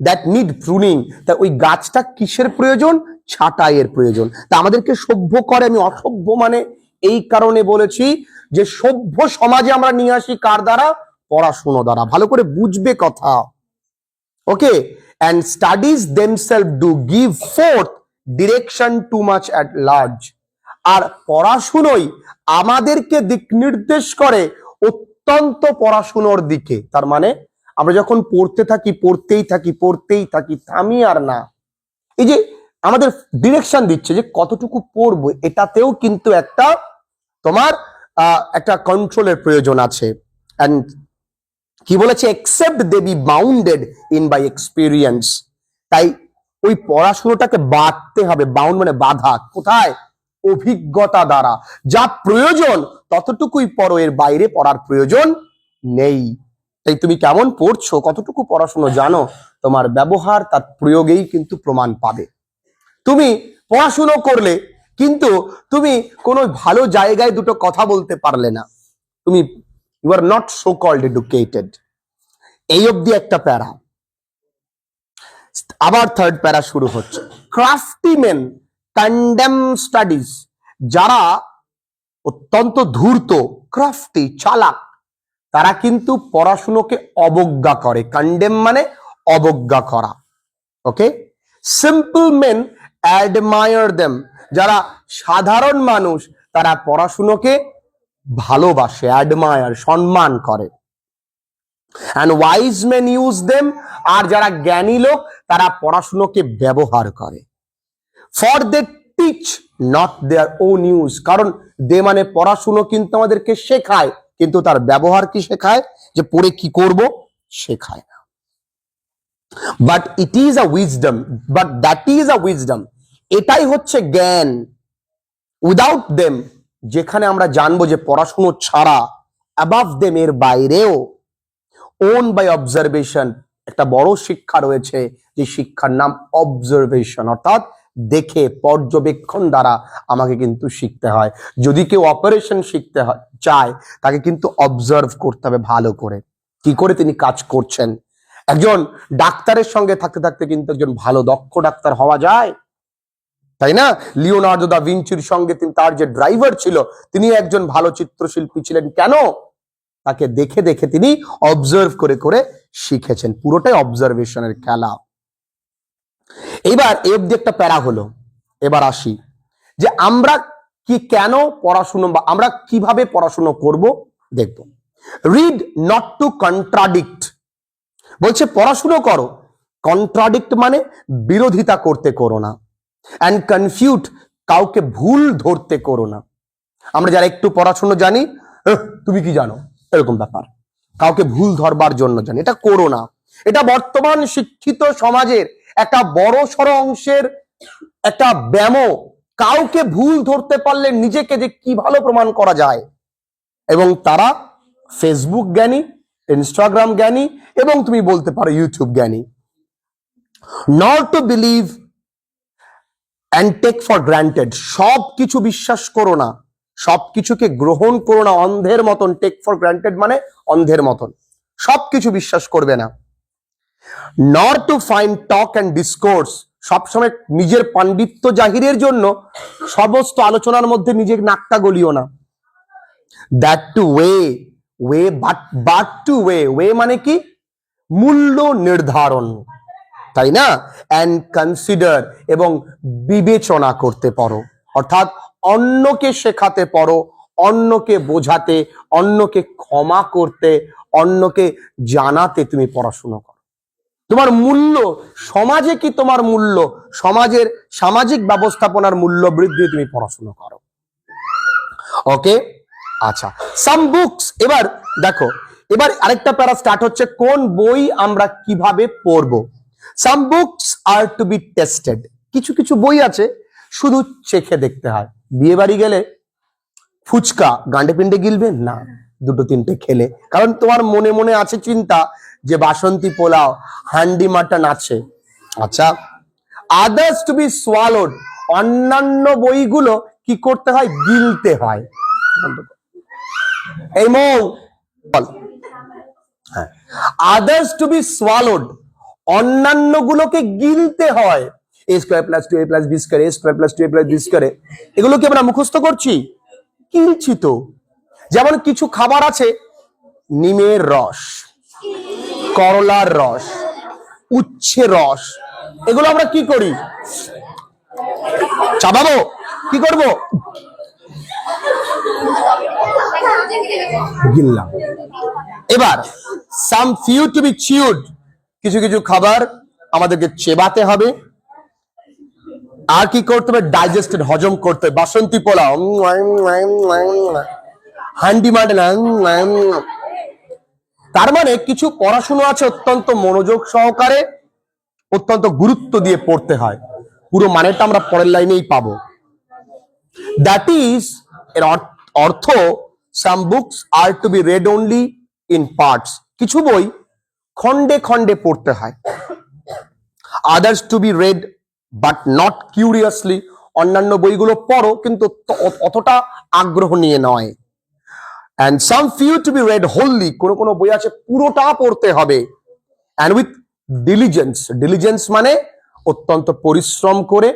দ্যাট নিড প্রুনিং। তা ওই গাছটা কিসের প্রয়োজন? ছাঁটাইয়ের প্রয়োজন। তা আমাদেরকে সভ্য করে। আমি অসভ্য মানে এই কারণে বলেছি যে সভ্য সমাজে আমরা নিয়ে আসি কার দ্বারা? পড়াশুনো দ্বারা। ভালো করে বুঝবে কথা। ওকে, and studies themselves do give forth direction too much at large. আর পড়াশুনোই আমাদেরকে দিক নির্দেশ করে অত্যন্ত পড়াশুনোর দিকে। তার মানে আমরা যখন পড়তে থাকি, পড়তেই থাকি, থামি আর না। এই যে আমাদের ডিরেকশন দিচ্ছে যে কতটুকু পড়বো, এটাতেও কিন্তু একটা তোমার একটা কন্ট্রোলের প্রয়োজন আছে। এন্ড কি বলেছে? Except they be bounded in by experience. তাই ওই পড়াশুনোটাকে বাঁধতে হবে। বাউন্ড মানে বাধা। কোথায়? অভিজ্ঞতা দ্বারা। যা প্রয়োজন ততটুকুই পড়ো, এর বাইরে পড়ার প্রয়োজন নেই। তাই তুমি কেমন পড়ছো, কতটুকু পড়াশুনো জানো, তোমার ব্যবহার তার প্রয়োগেই কিন্তু প্রমাণ পাবে। তুমি পড়াশুনো করলে কিন্তু তুমি কোনো ভালো জায়গায় দুটো কথা বলতে পারলে না, তুমি you are not so called educated. এই অবধি একটা প্যারা। আবার থার্ড প্যারা শুরু হচ্ছে। Crafty men condemn studies. যারা অত্যন্ত ধূর্ত, ক্রাফটি, চালাক, তারা কিন্তু পড়াশুনোকে অবজ্ঞা করে। কন্ডেম মানে অবজ্ঞা করা। ওকে, সিম্পল মেন অ্যাডমায়ার দেম। যারা সাধারণ মানুষ তারা পড়াশুনোকে ভালোবাসে, অ্যাডমায়ার, সম্মান করে। and wise men use them। আর যারা জ্ঞানী লোক তারা পড়াশুনোকে ব্যবহার করে। for they teach not their own use। কারণ দে মানে পড়াশুনো কিন্তু আমাদেরকে শেখায়, কিন্তু তার ব্যবহার কি শেখায়? যে পড়ে কি করব শেখায় না। But it is a wisdom, but that is a wisdom. এটাই হচ্ছে জ্ঞান। উইদাউট দেম, যেখানে আমরা জানবো যে পড়াশুনো ছাড়া, অ্যাবাভ দেম, এর বাইরেও, ওন বাই অবজারভেশন, একটা বড় শিক্ষা রয়েছে, যে শিক্ষার নাম অবজারভেশন। অর্থাৎ দেখে, পর্যবেক্ষণ দ্বারা আমাকে কিন্তু শিখতে হয়। যদি কেউ অপারেশন শিখতে চায়, তাকে কিন্তু অবজার্ভ করতে হবে ভালো করে, কি করে তিনি কাজ করছেন। একজন ডাক্তারের সঙ্গে থাকতে থাকতে কিন্তু একজন ভালো দক্ষ ডাক্তার হওয়া যায়, তাই না? লিওনার্দো দা ভিঞ্চির সঙ্গে তার যে ড্রাইভার ছিল, তিনি একজন ভালো চিত্রশিল্পী ছিলেন। কেন? তাকে দেখে দেখে তিনি অবজার্ভ করে করে শিখেছেন। পুরোটাই অবজারভেশনের খেলা। এবার এই অবধি একটা প্যারা হলো। এবার আসি যে আমরা কেন পড়াশুনো, বা আমরা কিভাবে পড়াশুনো করব দেখব। Read not to contradict. বলছে পড়াশুনো করো, কন্ট্রাডিক্ট মানে বিরোধিতা করতে করো না। অ্যান্ড কনফিউট, কাউকে ভুল ধরতে করো না। আমরা যারা একটু পড়াশুনো জানি, তুমি কি জানো, এরকম ব্যাপার, কাউকে ভুল ধরবার জন্য জানি, এটা করো না। এটা বর্তমান শিক্ষিত সমাজের একটা বড় সড় অংশের একটা ব্যামো। কাউকে ভুল ধরতে পারলে নিজেকে যে কি ভালো প্রমাণ করা যায়, এবং তারা ফেসবুক জ্ঞানী, ইনস্টাগ্রাম জ্ঞানী, এবং তুমি বলতে পারো ইউটিউব জ্ঞানী। Not to believe and take for granted, সব কিছু বিশ্বাস করো না, সবকিছুকে গ্রহণ করো না অন্ধের মতন। টেক ফর গ্রান্টেড মানে অন্ধের মতন, সবকিছু বিশ্বাস করবে না। Not to find talk and discourse, সবসময় নিজের পাণ্ডিত্য জাহিরের জন্য সমস্ত আলোচনার মধ্যে নিজের নাকটা গলিও না। That to weigh but to weigh মানে কি? মূল্য নির্ধারণ, তাই না? অ্যান্ড কনসিডার, এবং বিবেচনা করতে পারো, অর্থাৎ অন্যকে শেখাতে পারো, অন্যকে বোঝাতে, অন্যকে ক্ষমা করতে, অন্যকে জানাতে তুমি পড়াশোনা করো। তোমার মূল্য সমাজে কি, তোমার মূল্য সমাজের সামাজিক ব্যবস্থাপনার মূল্য বৃদ্ধি তুমি পড়াশোনা করো। ওকে, আচ্ছা, সাম বুকস। এবার দেখো, এবার আরেকটা প্যারা স্টার্ট হচ্ছে, কোন বই আমরা কিভাবে পড়বো। Some books are to be tasted, কিছু কিছু বই আছে শুধু চেখে দেখতে হয়। বিয়ে বাড়ি গেলে ফুচকা গান্ডে পিন্ডে গিলবে না, দুটো তিনটে খেলে, কারণ তোমার মনে মনে আছে চিন্তা যে বাসন্তী পোলাও, হান্ডি মাটন আছে। আচ্ছা, আদার্স টু বি সোয়ালোড, অন্যান্য বইগুলো কি করতে হয়? গিলতে হয়। এই মৌ বল, হ্যাঁ, আদার্স টু বি সোয়ালোড, অন্যান্য গুলোকে গিলতে হয়। A square plus 2a plus b square, a square plus 2a plus b square, এগুলো কি আমরা মুখস্থ করছি? গিলছি তো। যেমন কিছু খাবার আছে, নিমের রস, করলার রস, উচ্ছে রস, এগুলো আমরা কি করি? চাবাবো, কি করব? গিললাম। এবার some few to be chewed, কিছু কিছু খাবার আমাদেরকে চেবাতে হবে। আর কি করতে হবে? ডাইজেস্টেড, হজম করতে হবে। বাসন্তী পোলাও, হান্ডি মাটন, তার মানে কিছু পড়াশোনা আছে অত্যন্ত মনোযোগ সহকারে, অত্যন্ত গুরুত্ব দিয়ে পড়তে হয়। পুরো মানেটা আমরা পরের লাইনেই পাবো। দ্যাট ইজ, এর অর্থ, some books are to be read only in parts, কিছু বই খন্ডে খন্ডে পড়তে হয়। Others to be read but not curiously, অন্যান্য বইগুলো পড়ো কিন্তু অতটা আগ্রহ নিয়ে নয়। and some few to be read wholly, কোনো কোনো বই আছে পুরোটা পড়তে হবে। and with diligence, diligence মানে অত্যন্ত পরিশ্রম করে।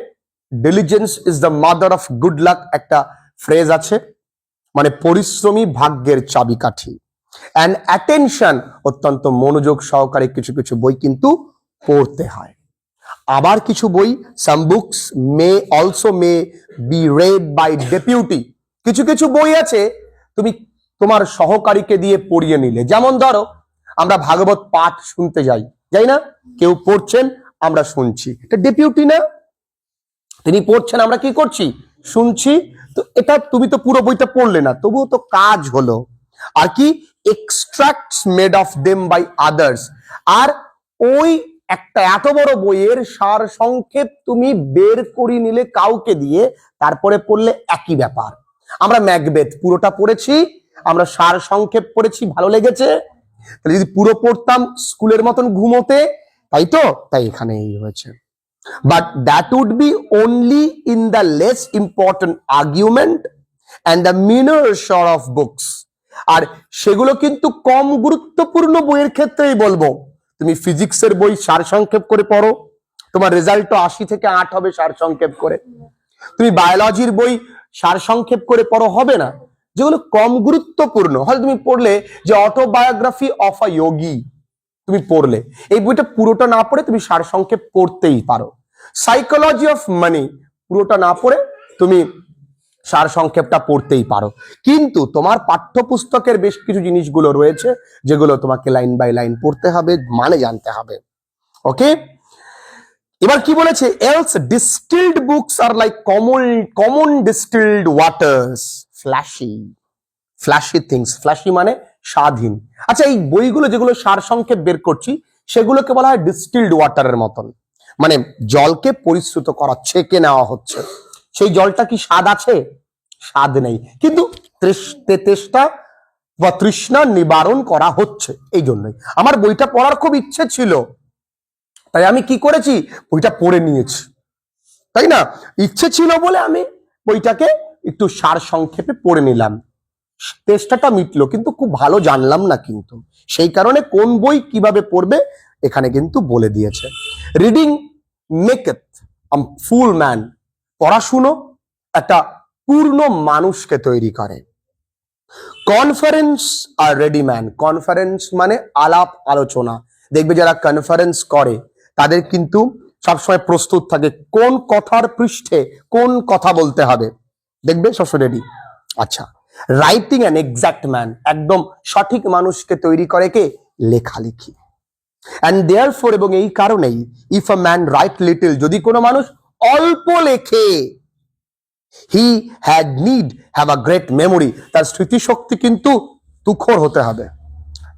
diligence is the mother of good luck, একটা ফ্রেজ আছে, মানে পরিশ্রমী ভাগ্যের চাবিকাঠি। and attention, অত্যন্ত মনোযোগ সহকারে কিছু কিছু বই কিন্তু পড়তে হয়। আবার কিছু বই, some books may be read by deputy, কিছু কিছু বই আছে তুমি তোমার সহকারীকে দিয়ে পড়িয়ে নিলে। যেমন ধরো আমরা ভাগবত পাঠ শুনতে যাই না, কেউ পড়ছেন আমরা শুনছি, এটা ডেপিউটি না? তিনি পড়ছেন, আমরা কি করছি? শুনছি। তো এটা তুমি তো পুরো বইটা পড়লে না, তবুও তো কাজ হলো। আর কি? Extracts made of them by others, আর ওই একটা এত বড় বইয়ের সার সংক্ষেপ তুমি বের করে নিলে কাউকে দিয়ে, তারপরে পড়লে একই ব্যাপার। আমরা ম্যাকবেথ পুরোটা পড়েছি, আমরা সার সংক্ষেপ পড়েছি, ভালো লেগেছে। তাহলে যদি পুরো পড়তাম স্কুলের মতন ঘুমোতে, তাই তো, তাই এখানে এই হয়েছে। But that would be only in the less important argument and the meaner of books, আর সেগুলো কিন্তু কম গুরুত্বপূর্ণ বইয়ের ক্ষেত্রেই বলবো। তুমি ফিজিক্সের বই সার সংক্ষেপ করে পড়ো, তোমার রেজাল্ট তো 80 থেকে 8 হবে সার সংক্ষেপ করে। তুমি বায়োলজির বই সার সংক্ষেপ করে পড়ো, হবে না। যেগুলো কম গুরুত্বপূর্ণ, হয়তো তুমি পড়লে যে অটোবায়োগ্রাফি অফ আ যোগী, তুমি পড়লে, এই বইটা পুরোটা না পড়ে তুমি সার সংক্ষেপ পড়তেই পারো। সাইকোলজি অফ মানি পুরোটা না পড়ে তুমি সার সংক্ষেপটা পড়তেই পারো। কিন্তু তোমার পাঠ্যপুস্তকের বেশ কিছু জিনিসগুলো রয়েছে যেগুলো তোমাকে লাইন বাই লাইন পড়তে হবে, মানে জানতে হবে। ওকে, এবার কি বলেছে? Else distilled books are like common distilled waters, flashy things, flashy মানে স্বাধীন। আচ্ছা, এই বইগুলো যেগুলো সার সংক্ষেপ বের করছি সেগুলোকে বলা হয় ডিস্টিলড ওয়াটারের মতন, মানে জলকে পরিশ্রুত করা, ছেঁকে নেওয়া হচ্ছে। সেই জলটা কি স্বাদ আছে? স্বাদ নেই, কিন্তু তেষ্টা বা তৃষ্ণা নিবারণ করা হচ্ছে। এই জন্যই আমার বইটা পড়ার খুব ইচ্ছে ছিল, তাই আমি কি করেছি? বইটা পড়ে নিয়েছি। তাই না? ইচ্ছে ছিল বলে আমি বইটাকে একটু সার সংক্ষেপে পড়ে নিলাম, তেষ্টাটা মিটলো, কিন্তু খুব ভালো জানলাম না, কিন্তু সেই কারণে কোন বই কিভাবে পড়বে এখানে কিন্তু বলে দিয়েছে। রিডিং মেকeth আ ফুল ম্যান, পড়াশুনো একটা পূর্ণ মানুষকে তৈরি করে। কনফারেন্স আর রেডি ম্যান, কনফারেন্স মানে আলাপ আলোচনা, দেখবে যারা কনফারেন্স করে তাদের কিন্তু সবসময় প্রস্তুত থাকে কোন কথার পৃষ্ঠে কোন কথা বলতে হবে, দেখবে সবসময় রেডি। আচ্ছা, রাইটিং অ্যান এক্সাক্ট ম্যান, একদম সঠিক মানুষকে তৈরি করে কে? লেখালেখি। অ্যান্ড দেয়ারফর, এবং এই কারণেই, if a man right little, যদি কোনো মানুষ অল্প লেখে, হি had need have a great memory, তার স্মৃতিশক্তি কিন্তু তুখর হতে হবে।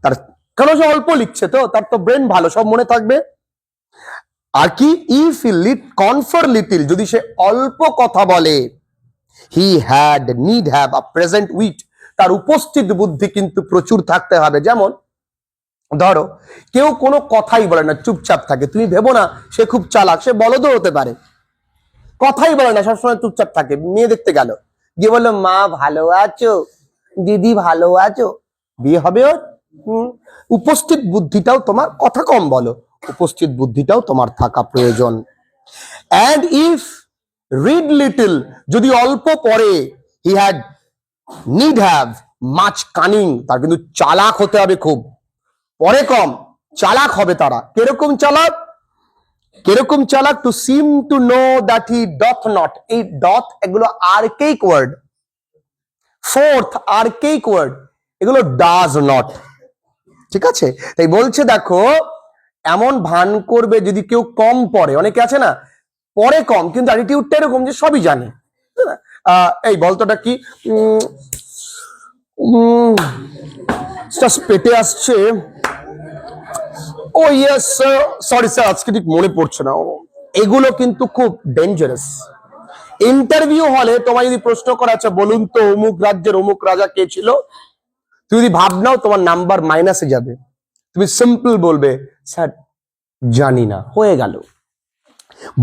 তার কেন? সে অল্প লিখছে তো, তার তো ব্রেন ভালো, সব মনে থাকবে। আর কি? If he lit confer little, যদি সে অল্প কথা বলে, he had need have a present wit, তার উপস্থিত বুদ্ধি কিন্তু প্রচুর থাকতে হবে। যেমন ধরো কেউ কোনো কথাই বলে না, চুপচাপ থাকে, তুমি ভেবো না সে খুব চালাক, সে বলদও হতে পারে, কথাই বলে না, সবসময় চুপচাপ থাকে। মেয়ে দেখতে গেল, গিয়ে বললো মা ভালো আছো, দিদি ভালো আছো, বিয়ে হবে ওর? উপস্থিত বুদ্ধিটাও তোমার, কথা কম বলো, উপস্থিত বুদ্ধিটাও তোমার থাকা প্রয়োজন। অ্যান্ড ইফ রিড লিটল, যদি অল্প পড়ে, he had need have much cunning, তার কিন্তু চালাক হতে হবে খুব, পড়ে কম চালাক হবে তারা। কিরকম চালাক? কিরকম চালাক? To seem to know that he doth not, এই ডথ এগুলো archaic word, forth archaic word, এগুলো ডাজ নট, ঠিক আছে? তাই বলছে দেখো, এমন ভান করবে যদি কেউ কম পড়ে, অনেকে আছে না পড়ে কম কিন্তু অ্যাটিটিউডটা এরকম যে সবই জানে। এই বলতোটা কি পেটে আসছে, ও ইয়েস সরি স্যার, আজকে ঠিক মনে পড়ছে না। এগুলো কিন্তু খুব ডেঞ্জারাস। ইন্টারভিউ হলে তোমায় যদি প্রশ্ন করা আছে, বলুন তো অমুক রাজ্যের অমুক রাজা কে ছিল, তুমি যদি ভাব নাও তোমার নাম্বার মাইনাসে যাবে। তুমি সিম্পল বলবে স্যার জানি না, হয়ে গেল।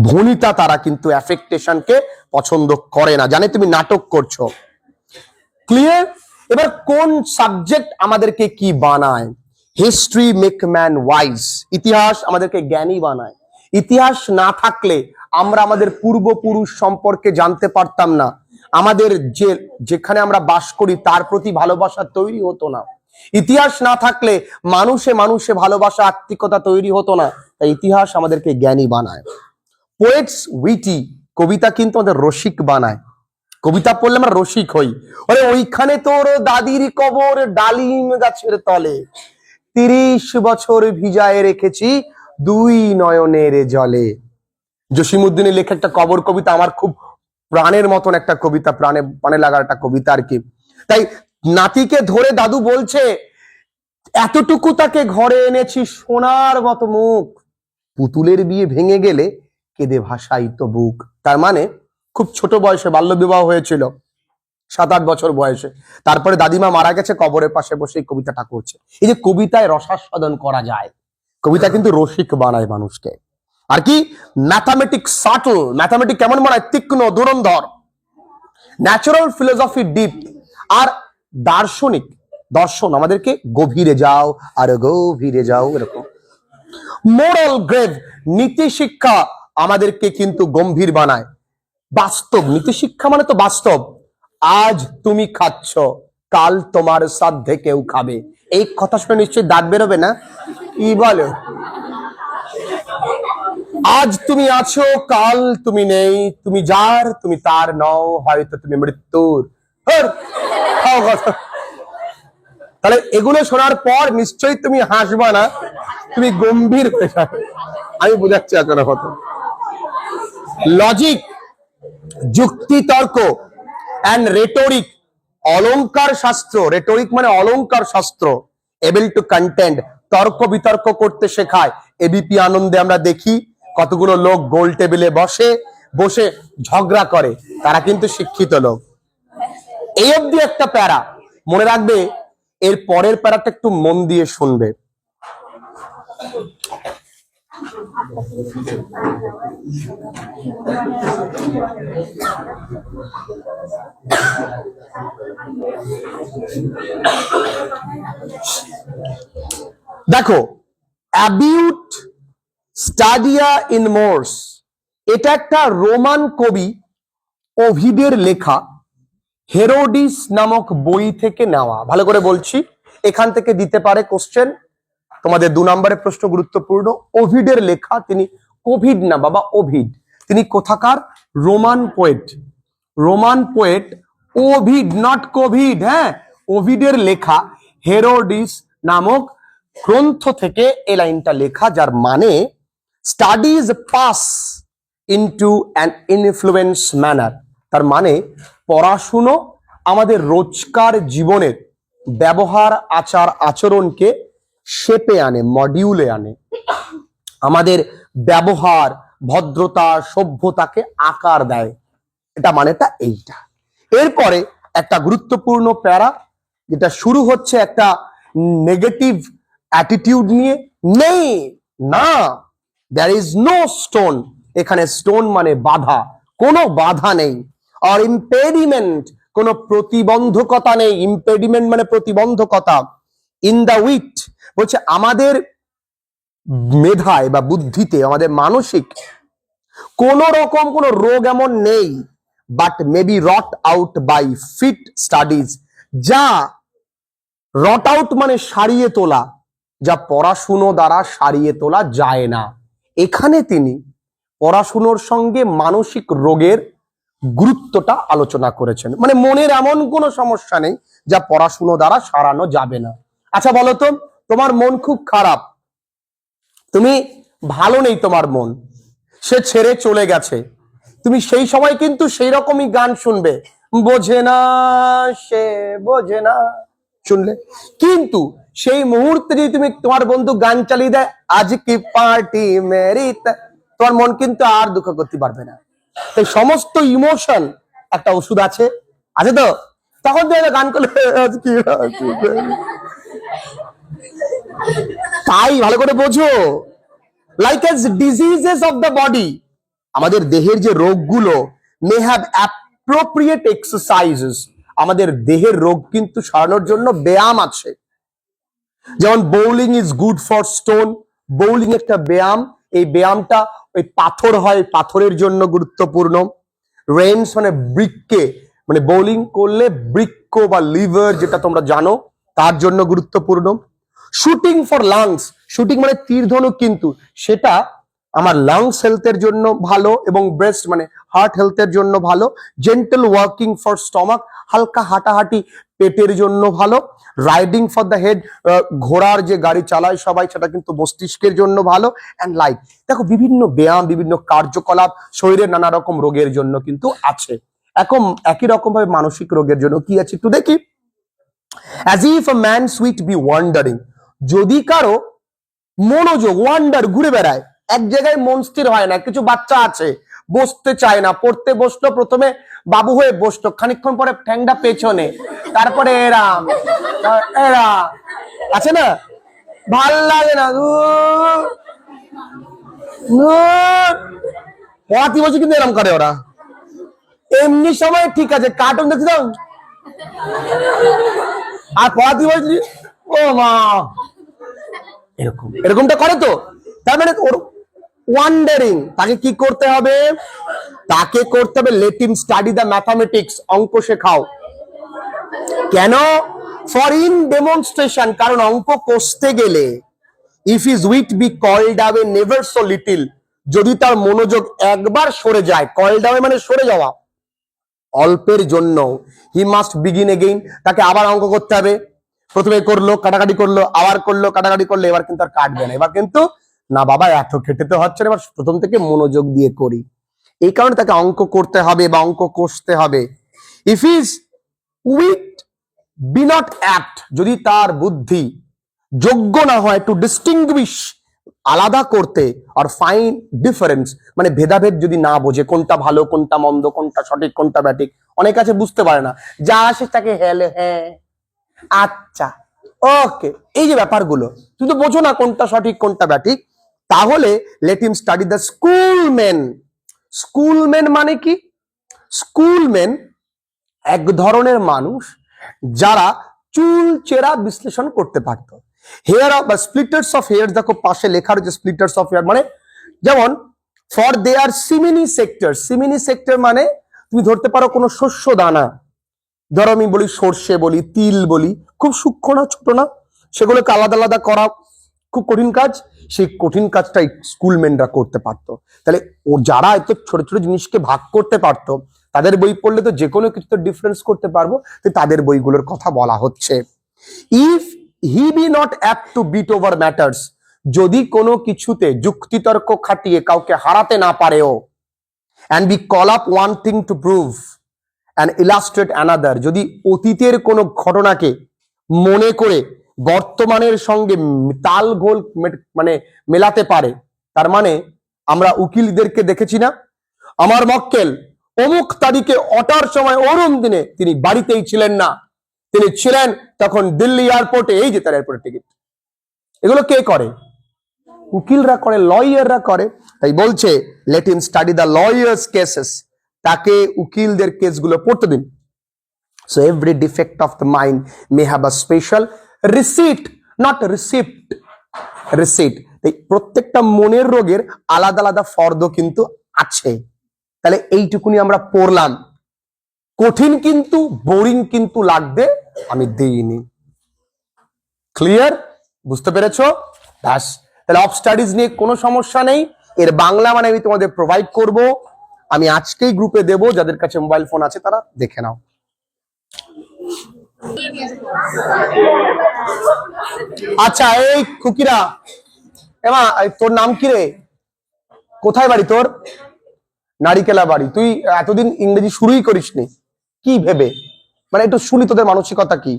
ভনিতা তারা কিন্তু অ্যাফেক্টেশনকে পছন্দ করে না, জানে তুমি নাটক করছো। ক্লিয়ার? এবার কোন সাবজেক্ট আমাদেরকে কি বানায়? হিস্ট্রি মেক ম্যান ওয়াইজ, ইতিহাস আমাদেরকে জ্ঞানী বানায়। ইতিহাস না থাকলে আমরা আমাদের পূর্বপুরুষ সম্পর্কে জানতে পারতাম না, আমাদের যেখানে আমরা বাস করি তার প্রতি ভালোবাসা তৈরি হতো না। ইতিহাস না থাকলে মানুষে মানুষে ভালোবাসা, আত্মিকতা তৈরি হতো না। তাই ইতিহাস আমাদেরকে জ্ঞানী বানায়। পোয়েটস উইটি, কবিতা কিন্তু আমাদের রসিক বানায়। কবিতা পড়লে আমরা রসিক হই। আরে ওইখানে তোর দাদির কবর ডালিম গাছের তলে, 30 বছর ভিজায় রেখেছি 2 নয়নের জলে। জসিমউদ্দিনের লেখা একটা কবর কবিতা, আমার খুব প্রাণের মতন একটা কবিতা, প্রাণে প্রাণে লাগার একটা কবিতা আর কি। তাই নাতিকে ধরে দাদু বলছে, এতটুকু তাকে ঘরে এনেছি সোনার মতো মুখ, পুতুলের বিয়ে ভেঙে গেলে কেঁদে ভাসাইতো বুক। তার মানে খুব ছোট বয়সে বাল্য বিবাহ হয়েছিল, 7-8 বছর বয়সে। তারপরে দাদিমা মারা গেছে, কবরের পাশে বসে এই কবিতাটা করছে। এই যে কবিতায় রসাস্বাদন করা যায়, কবিতা কিন্তু রসিক বানায় মানুষকে। আর কি? ম্যাথামেটিক্স সাটল, ম্যাথামেটিক কেমন বানায়? তীক্ষ্ণ, ধুরন্ধর। ন্যাচারাল ফিলোসফি ডিপ, আর দার্শনিক, দর্শন আমাদেরকে গভীরে যাও আর গভীরে যাও, এরকম। মোরাল গ্রেভ, নীতি শিক্ষা আমাদেরকে কিন্তু গম্ভীর বানায়। বাস্তব, নীতি শিক্ষা মানে তো বাস্তব। আজ তুমি খাচ্ছ, কাল তোমার সাধ্যে কেউ খাবে। এই কথা শুনে নিশ্চয়ই দাঁত বেরোবে না? কি বলো? আজ তুমি আছো, কাল তুমি নেই, তুমি যার তুমি তার নও, হয়তো তুমি মৃত্যুর। তাহলে এগুলো শোনার পর নিশ্চয়ই তুমি হাসবা না, তুমি গম্ভীর হয়ে যাবে। আমি বুঝাচ্ছি আপনার কথা। লজিক, যুক্তি তর্ক, অ্যান্ড রেটোরিক, অলংকার শাস্ত্র, রেটোরিক মানে অলংকার শাস্ত্র, এবল টু কন্টেন্ট, তর্ক বিতর্ক করতে শেখায়। এবিপি আনন্দে আমরা দেখি কতগুলো লোক গোল টেবিলে বসে বসে ঝগড়া করে, তারা কিন্তু শিক্ষিত লোক। এই অবধি একটা প্যারা মনে রাখবে, এর পরের প্যারাটা একটু মন দিয়ে শুনবে। দেখো, অ্যাবিউট স্টাডিয়া ইন মোর্স, এটা একটা রোমান কবি ওভিডের লেখা হেরোডিস নামক বই থেকে নেওয়া। ভালো করে বলছি, এখান থেকে দিতে পারে কোশ্চেন, তোমাদের 2 নম্বরের প্রশ্ন গুরুত্বপূর্ণ। ওভিডের লেখা, তিনি কোভিড না বাবা, ওভিড, তিনি কোথাকার? Roman poet, Roman poet Ovid, not Covid, হ্যাঁ, ওভিডের লেখা হেরোডিস নামক গ্রন্থ থেকে এই লাইনটা লেখা, যার মানে studies pass into an influence manner. তার মানে পড়াশুনো আমাদের রোজকার জীবনের ব্যবহার, আচার আচরণকে শেপে আনে, মডিউলে আনে, আমাদের ব্যবহার, ভদ্রতা, সভ্যতাকে আকার দেয়। এটা মানেটা এইটা। এরপরে একটা গুরুত্বপূর্ণ প্যারা, যেটা শুরু হচ্ছে একটা নেগেটিভ অ্যাটিটিউড নিয়ে। নেই, না, দ্যার ইজ নো স্টোন, এখানে স্টোন মানে বাধা, কোনো বাধা নেই। আর ইম্পেডিমেন্ট, কোনো প্রতিবন্ধকতা নেই, ইম্পেডিমেন্ট মানে প্রতিবন্ধকতা। ইন দ্য উইট, বলছে আমাদের মেধায় বা বুদ্ধিতে, আমাদের মানসিক কোন রকম কোন রোগ এমন নেই, but may be wrought out by fit studies, যা রট আউট মানে সারিয়ে তোলা, যা পড়াশুনো দ্বারা সারিয়ে তোলা যায় না। এখানে তিনি পড়াশুনোর সঙ্গে মানসিক রোগের গুরুত্বটা আলোচনা করেছেন। মানে মনের এমন কোনো সমস্যা নেই যা পড়াশুনো দ্বারা সারানো যাবে না। আচ্ছা বলো তো, তোমার মন খুব খারাপ, তুমি ভালো নেই, তোমার মন, সে ছেড়ে চলে গেছে, তুমি সেই সময় কিন্তু সেই রকমই গান শুনবে, বোঝে না সে বোঝে না, শুনলে। কিন্তু সেই মুহূর্তে যদি তুমি, তোমার বন্ধু গান চালিয়ে দেয়, আজ কি পার্টি মেরি, তোমার মন কিন্তু আর দুঃখ করতে পারবে না। তাই সমস্ত ইমোশন একটা ওষুধ আছে, আছে তো, তখন তুমি গান করলে আজ কি, তাই ভালো করে বোঝো। Like as diseases of the body, আমাদের দেহের যে রোগগুলো, মে হ্যাভ অ্যাপ্রোপ্রিয়েট এক্সারসাইজেস, আমাদের দেহের রোগ কিন্তু সারানোর জন্য ব্যায়াম আছে। যেমন bowling is good for stone, bowling একটা ব্যায়াম, এই ব্যায়ামটা ওই পাথর হয়, পাথরের জন্য গুরুত্বপূর্ণ। রেন্স মানে বৃক্কে, মানে বোলিং করলে বৃক্ক বা লিভার, যেটা তোমরা জানো, তার জন্য গুরুত্বপূর্ণ। শুটিং ফর লাংস, শুটিং মানে তীর ধনুক, কিন্তু সেটা আমার লাংস হেলথের জন্য ভালো, এবং ব্রেস্ট মানে হার্ট হেলথের জন্য ভালো। জেন্টল ওয়ার্কিং ফর স্টমাক, হালকা হাঁটাহাঁটি পেটের জন্য ভালো। রাইডিং ফর দ্য হেড, ঘোড়ার যে গাড়ি চালায় সবাই, সেটা কিন্তু মস্তিষ্কের জন্য ভালো। অ্যান্ড লাইক, দেখো বিভিন্ন ব্যায়াম, বিভিন্ন কার্যকলাপ শরীরের নানা রকম রোগের জন্য কিন্তু আছে। একই রকম ভাবে মানসিক রোগের জন্য কি আছে একটু দেখি। As if a man sweet be wandering, যদি কারো মনোযোগ, ওয়ান্ডার, ঘুরে বেড়ায়, এক জায়গায় মন স্থির হয় না। কিছু বাচ্চা আছে বসতে চায় না, পড়তে বসলো, প্রথমে বাবু হয়ে বসলো, খানিকক্ষণ পরে ঠ্যাংটা পেছনে, তারপরে এরাম এরা, আছে না, ভাল লাগে না, পড়াতে বসে কিন্তু এরম করে ওরা। এমনি সময় ঠিক আছে, কার্টুন দেখতে দাও, আর পড়াতে বসলি ও মা, এরকমটা করে তো। তার মানে ওর ওয়ান্ডারিং, তাকে কি করতে হবে? তাকে করতে হবে let him study the mathematics, অঙ্ক শেখাও। কেন? ফর ইন ডেমনস্ট্রেশন, কারণ অঙ্ক কষতে গেলে, if his wit be called away never so little, যদি তার মনোযোগ একবার সরে যায়, কল্ড অ্যাওয়ে মানে সরে যাওয়া, অল্পের জন্য, হি মাস্ট বিগিন এগেইন, তাকে আবার অঙ্ক করতে হবে। প্রথমে করলো, কাটাকাটি করলো, আবার করলো, কাটাকাটি করলো, এবার কিন্তু আর কাটবে না, এবার কিন্তু না বাবা এত খেটে তো হচ্ছে না, এবার প্রথম থেকে মনোযোগ দিয়ে করি। এই কারণে তাকে অঙ্ক করতে হবে বা অঙ্ক কষতে হবে। If his wit be not apt, যদি তার বুদ্ধি যোগ্য না হয় টু ডিস্টিংগুইশ, আলাদা করতে, আর ফাইন ডিফারেন্স মানে ভেদাভেদ যদি না বোঝে, কোনটা ভালো কোনটা মন্দ, কোনটা সঠিক কোনটা ব্যাঠিক, অনেক আছে বুঝতে পারে না, যা আসে তাকে হ্যাঁ আচ্ছা ওকে, এই যে ব্যাপারগুলো, তুমি তো বোঝো না কোনটা সঠিক কোনটা ব্যাঠিক, তাহলে লেট হিম স্টাডি দ্য স্কুলম্যান। স্কুলম্যান মানে কি? স্কুলম্যান এক ধরনের মানুষ যারা চুল চেরা বিশ্লেষণ করতে পারত। হেয়ার অফ বা স্প্লিটার্স অফ হেয়ার, দেখো পাশে লেখা রয়েছে স্প্লিটার্স অফ হেয়ার মানে যেমন ফর দে আর সিমিনি সেক্টর। সিমিনি সেক্টর মানে তুমি ধরতে পারো কোনো শস্য দানা, ধরো আমি বলি সর্ষে বলি, তিল বলি, খুব সূক্ষ্ম না, ছোট না, সেগুলোকে আলাদা আলাদা করা খুব কঠিন কাজ। সেই কঠিন কাজটা স্কুলম্যানরা করতে পারতো। তাহলে ও যারা এত ছোট ছোট জিনিসকে ভাগ করতে পারতো, তাদের বই পড়লে তো যে কোনো কিছু তো ডিফারেন্স করতে পারবো। তো তাদের বইগুলোর কথা বলা হচ্ছে। If he be not apt to beat over matters, যদি কোনো কিছুতে যুক্তিতর্ক খাটিয়ে কাউকে হারাতে না পারেও, and be call up one thing to prove and illustrate another, যদি অতীতের কোনো ঘটনাকে মনে করে বর্তমানের সঙ্গে তাল গোল মানে মেলাতে পারে, তার মানে আমরা উকিলদেরকে দেখেছি না, আমার মক্কেল অমুক তারিখে অটার সময় ওরম দিনে তিনি বাড়িতেই ছিলেন না, তিনি ছিলেন তখন দিল্লি এয়ারপোর্টে, এই যে তার এয়ারপোর্টের টিকিট। এগুলো কে করে? উকিলরা করে, লয়াররা করে। তাই বলছে let him study the lawyers cases, তাকে উকিলদের কেসগুলো পড়তে দিন। So every defect of the mind may have a special receipt, not receipt, receipt. এই প্রত্যেকটা মনের রোগের আলাদা আলাদা ফর্দ কিন্তু আছে। তাহলে এইটুকুনি আমরা পড়লাম। কঠিন কিন্তু বোরিং কিন্তু লাগবে আমি দিইনি। ক্লিয়ার? বুঝতে পেরেছো? ব্যাস, তাহলে অফ স্টাডিজ নিয়ে কোনো সমস্যা নেই। এর বাংলা মানে আমি তোমাদের প্রোভাইড করব, আমি আজকেই গ্রুপে দেব, যাদের কাছে মোবাইল ফোন আছে তারা দেখে নাও। আচ্ছা এই খুকিরা, এমা তোর নাম কি রে? কোথায় বাড়ি তোর? নারিকেলা বাড়ি। তুই এতদিন ইংরেজি শুরুই করিসনি, কি ভেবে? মানে একটু শুনি তোদের মানসিকতা কি।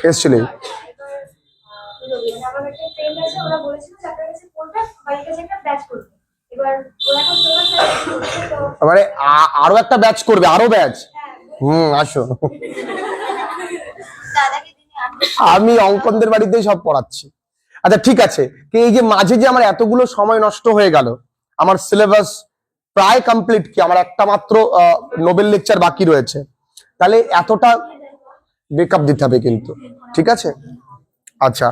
এসছিলি? মানে আরো একটা ব্যাচ করবে, আরো ব্যাচ? আসো। আমি অঙ্কনদের বাড়িতেই সব পড়াচ্ছি। আচ্ছা ঠিক আছে, এই যে মাঝে যে আমার এতগুলো সময় নষ্ট হয়ে গেল, আমার সিলেবাস প্রায় কমপ্লিট, কি আমার একটা মাত্র নোবেল লেকচার বাকি রয়েছে, তাহলে এতটা ব্রেকআপ দিতে হবে কিন্তু, ঠিক আছে? আচ্ছা,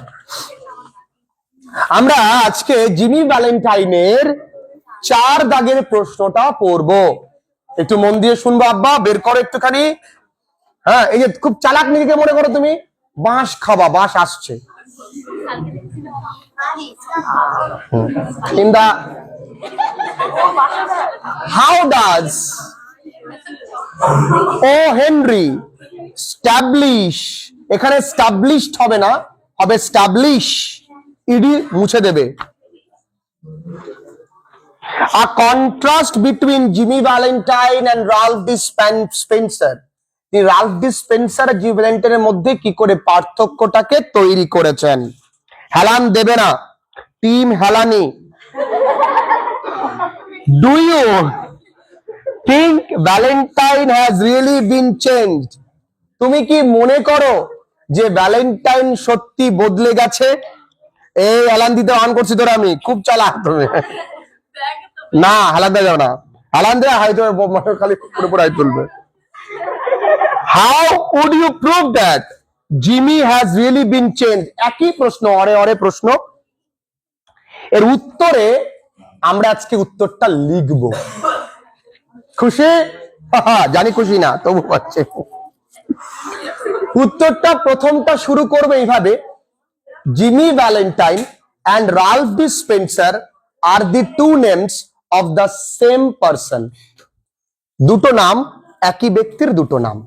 আমরা আজকে জিমি ভ্যালেন্টাইনের 4 দাগের প্রশ্নটা পড়বো। একটু মন দিয়ে শুনবো আব্বা, বের করো একটুখানি। হ্যাঁ, এই যে খুব চালাক নিজেকে মনে করো তুমি, বাঁশ খাবা, বাঁশ আসছে। In the how does O Henry establish, এখানে established হবে না, হবে establish, ইডি মুছে দেবে। A contrast between Jimmy Valentine and Ralph D. Spencer, Ralph D Spencer আর জিমি ভ্যালেন্টাইনের মধ্যে কি করে পার্থক্যটাকে তৈরি করেছেন। হেলান দেবে না, টিম হেলানি। Do you think Valentine has really been changed? তুমি কি মনে করো যে ভ্যালেন্টাইন সত্যি বদলে গেছে? এই হেলান দিতে অন করছি তোরা, আমি খুব চালাক তুমি। না হেলান দেওয়া যাবে না, হেলান দেওয়া হয়তো খালি পুরোপুরি হাই তুলবে। How would you prove that Jimmy has really been changed? একই প্রশ্ন, অরে অরে প্রশ্ন। এর উত্তরে আমরা আজকে উত্তরটা লিখব। খুশি? জানি খুশি না, তবু পাচ্ছে। উত্তরটা প্রথমটা শুরু করবে এইভাবে, Jimmy Valentine and Ralph D. Spencer are the two names of the same person. দুটো নাম, একই ব্যক্তির দুটো নাম,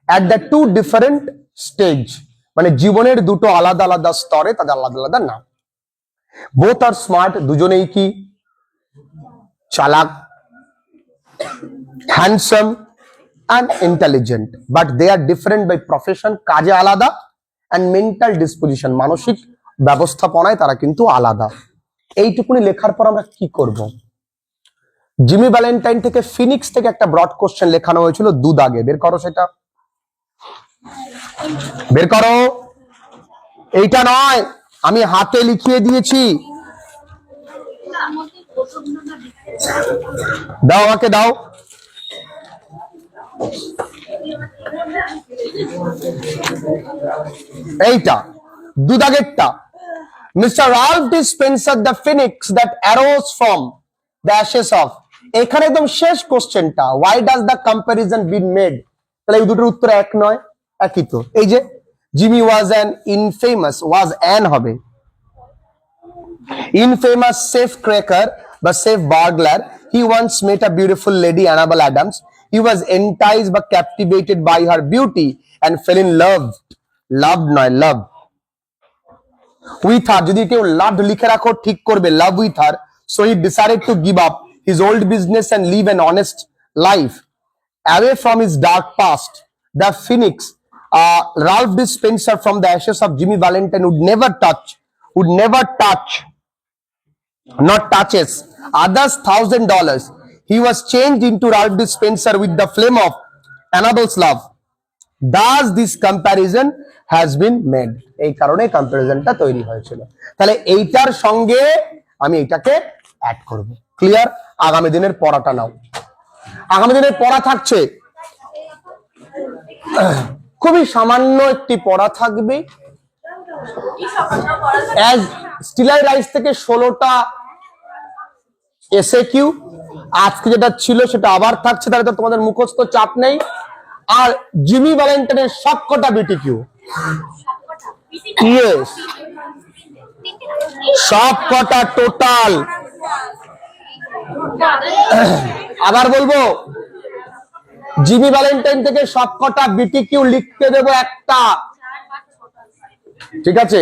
at the two different stage, মানে জীবনের দুটো আলাদা আলাদা স্তরে তাদের আলাদা আলাদা নাম। both are smart, দুজনেই কি চালাক, handsome and intelligent, but they are different by profession, কাজে আলাদা, and mental disposition, মানসিক ব্যবস্থাপনায় তারা কিন্তু আলাদা। এইটুকুনি লেখার পর আমরা কি করব? জিমি ভ্যালেন্টাইন থেকে ফিনিক্স থেকে একটা ব্রড কোশ্চেন লেখানো হয়েছিল 2 দাগে, বের করো সেটা, বের করো। এইটা নয়, আমি হাতে লিখিয়ে দিয়েছি। দাও আমাকে দাও। এইটা দুদাগেরটা। Mister Ralph D Spencer the phoenix that arose from the ashes of. এখানে একদম শেষ কোশ্চেনটা, why does the comparison been made? তাহলে এই দুটোর উত্তর এক নয়? একই তো। এই যে Jimmy was an infamous, was an হবে infamous safe cracker but safe burglar. He once met a beautiful lady, Annabel Adams. He was enticed but captivated by her beauty and fell in love. Loved নয়, love with her. যদি কেউ loved লিখে রাখো ঠিক করবে, love with her. So he decided to give up his old business and live an honest life away from his dark past. The phoenix, Ralph D. Spencer from the ashes of Jimmy Valentine would never touch, not touches others $1,000. He was changed into Ralph D. Spencer with the flame of Annabel's love. Thus this comparison has been made. এই কারণে কম্পারিজনটা তৈরি হয়েছিল। তাহলে এইটার সঙ্গে আমি এটাকে অ্যাড করব। ক্লিয়ার? আগামী দিনের পড়াটা নাও। আগামী দিনের পড়া থাকছে খুবই সামান্য একটি পড়া থাকবে। স্টিলার রাইস থেকে 16টা এসএ কিউ, আজকে যেটা ছিল সেটা আবার থাকছে, তাহলে তো তোমাদের মুখস্থ চাপ নেই। আর জিমি ভ্যালেন্টাইনের সবকটা বিটি কিউ, ইয়েস সবকটা টোটাল। আবার বলবো, জিমি ভ্যালেন্টাইন থেকে সবকটা বিটি কিউ লিখতে দেবো একটা, ঠিক আছে?